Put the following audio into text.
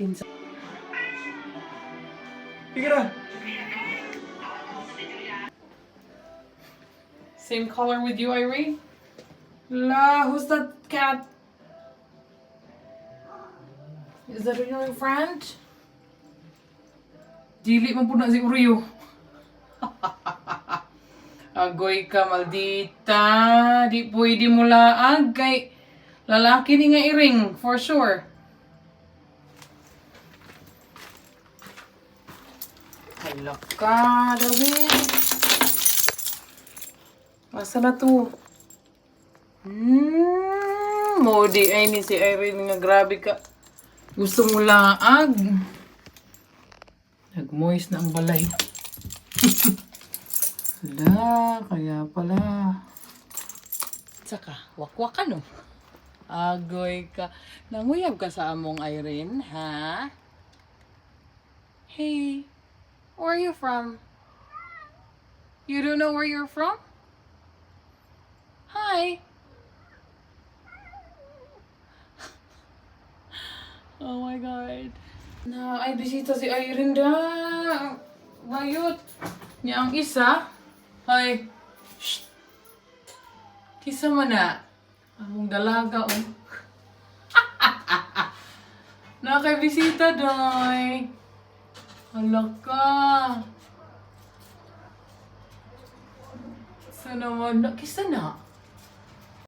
Kinsa. Hira. Same color with you, Irene? La, who's that cat? Is that your friend? Dili man po na si Oreo. Agoy ka, maldita. Di pwede mo laag kay lalaki ni nga iring, for sure. Hala ka, David. Asa na to? Modi ay ni si Irene nga grabe ka. Gusto mo laag. Nag-moist na ang balay. Hala, kaya pala. Saka, wakwak ka no? Agoy ka. Nanguyab ka sa among Irene, ha? Hey, where are you from? You don't know where you're from? Hi. Oh my God. Na, ay bisita si Irene da. Bayot. Niya ang isa. Hoy. Shh. Kisa man na. Among dalaga oh. Nakabisita doy. Hala ka. Sa naman na. Kisa na.